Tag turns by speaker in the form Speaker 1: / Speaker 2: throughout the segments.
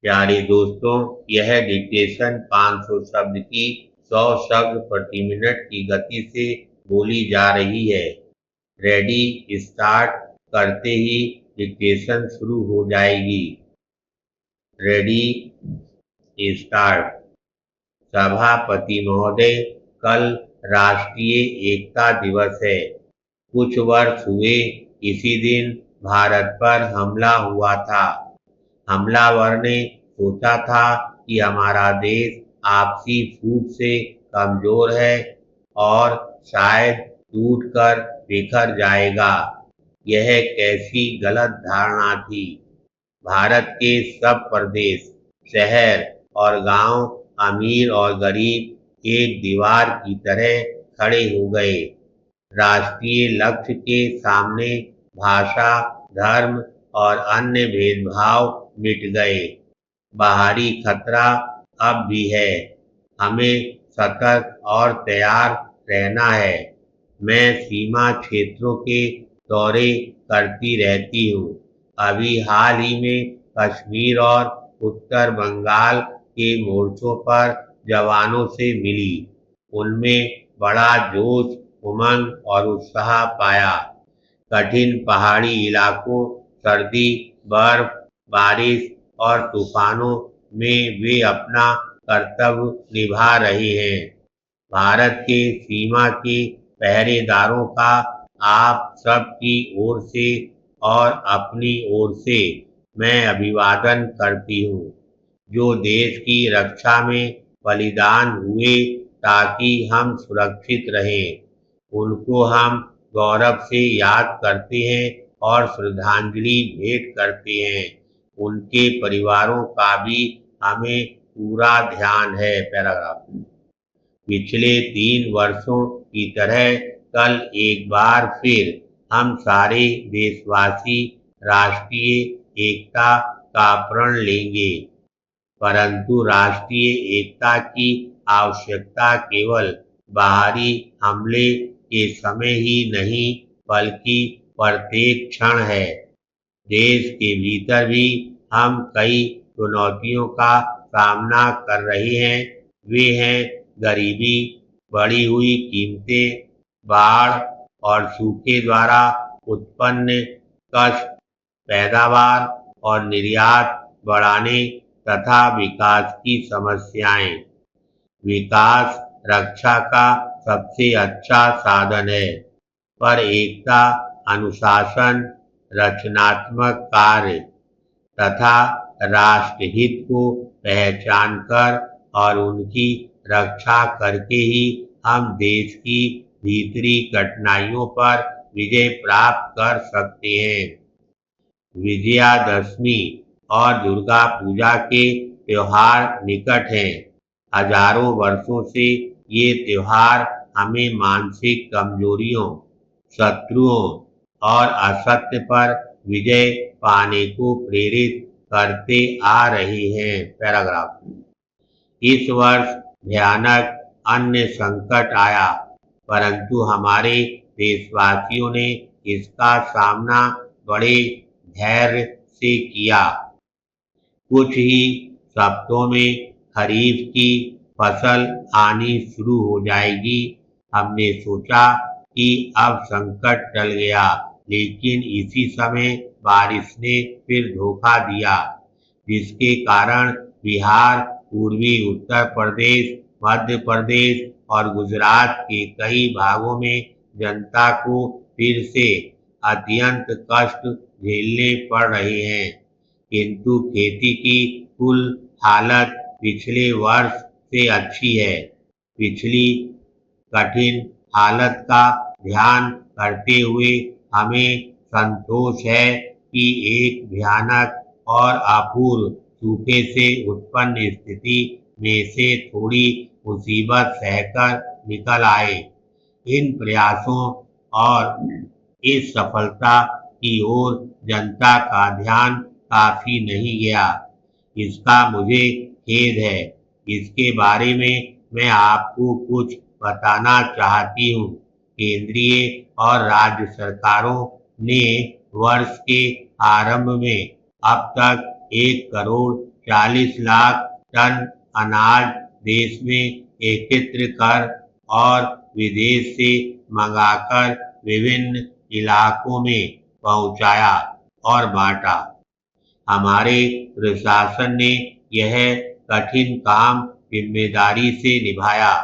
Speaker 1: प्यारे दोस्तों, यह डिक्टेशन 500 शब्द की 100 शब्द प्रति मिनट की गति से बोली जा रही है। रेडी स्टार्ट करते ही डिक्टेशन शुरू हो जाएगी। Ready start. सभापति महोदय, कल राष्ट्रीय एकता दिवस है। कुछ वर्ष हुए इसी दिन भारत पर हमला हुआ था। हमलावर ने सोचा था कि हमारा देश आपसी फूट से कमजोर है और शायद टूटकर बिखर जाएगा। यह कैसी गलत धारणा थी। भारत के सब प्रदेश, शहर और गांव, अमीर और गरीब एक दीवार की तरह खड़े हो गए। राष्ट्रीय लक्ष्य के सामने भाषा, धर्म और अन्य भेदभाव मिट गए। बाहरी खतरा अब भी है। हमें सतर्क और तैयार रहना है। मैं सीमा क्षेत्रों के दौरे करती रहती हूँ। अभी हाल ही में कश्मीर और उत्तर बंगाल के मोर्चों पर जवानों से मिली। उनमें बड़ा जोश, उमंग और उत्साह पाया। कठिन पहाड़ी इलाकों, सर्दी, बर्फ, बारिश और तूफानों में वे अपना कर्तव्य निभा रहे हैं। भारत के सीमा के पहरेदारों का आप सबकी ओर से और अपनी ओर से मैं अभिवादन करती हूँ, जो देश की रक्षा में बलिदान हुए ताकि हम सुरक्षित रहें। उनको हम गौरव से याद करते हैं और श्रद्धांजलि भेंट करते हैं। उनके परिवारों का भी हमें पूरा ध्यान है। पैराग्राफ। पिछले 3 वर्षों की तरह कल एक बार फिर हम सारे देशवासी राष्ट्रीय एकता का प्रण लेंगे। परंतु राष्ट्रीय एकता की आवश्यकता केवल बाहरी हमले के समय ही नहीं, बल्कि प्रत्येक क्षण है। देश के भीतर भी हम कई चुनौतियों का सामना कर रहे हैं। वे हैं गरीबी, बढ़ी हुई कीमतें, बाढ़ और सूखे द्वारा उत्पन्न कष्ट, पैदावार और निर्यात बढ़ाने तथा विकास की समस्याएं। विकास रक्षा का सबसे अच्छा साधन है, पर एकता, अनुशासन, रचनात्मक कार्य तथा राष्ट्रहित को पहचान कर और उनकी रक्षा करके ही हम देश की भीतरी कठिनाइयों पर विजय प्राप्त कर सकते हैं। विजयादशमी और दुर्गा पूजा के त्योहार निकट हैं। हजारों वर्षों से ये त्योहार हमें मानसिक कमजोरियों, शत्रुओं और असत्य पर विजय पाने को प्रेरित करते आ रहे हैं। पैराग्राफ। इस वर्ष भयानक अन्य संकट आया, परंतु हमारे देशवासियों ने इसका सामना बड़े धैर्य से किया। कुछ ही हफ्तों में खरीफ की फसल आनी शुरू हो जाएगी। हमने सोचा कि अब संकट टल गया, लेकिन इसी समय बारिश ने फिर धोखा दिया, जिसके कारण बिहार, पूर्वी उत्तर प्रदेश, मध्य प्रदेश और गुजरात के कई भागों में जनता को फिर से अत्यंत कष्ट झेलने पड़ रहे हैं। किंतु खेती की कुल हालत पिछले वर्ष से अच्छी है। पिछली कठिन हालत का ध्यान करते हुए हमें संतोष है कि एक भयानक और अपूर्व सूखे से उत्पन्न स्थिति में से थोड़ी मुसीबत सहकर निकल आए। इन प्रयासों और इस सफलता की ओर जनता का ध्यान काफी नहीं गया। इसका मुझे खेद है। इसके बारे में मैं आपको कुछ बताना चाहती हूँ। केंद्रीय और राज्य सरकारों ने वर्ष के आरंभ में अब तक 1 करोड़ 40 लाख टन अनाज देश में एकत्र कर और विदेश से मंगाकर विभिन्न इलाकों में पहुंचाया और बांटा। हमारे प्रशासन ने यह कठिन काम जिम्मेदारी से निभाया।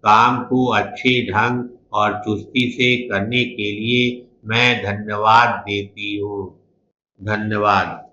Speaker 1: काम को अच्छे ढंग और चुस्ती से करने के लिए मैं धन्यवाद देती हूँ। धन्यवाद।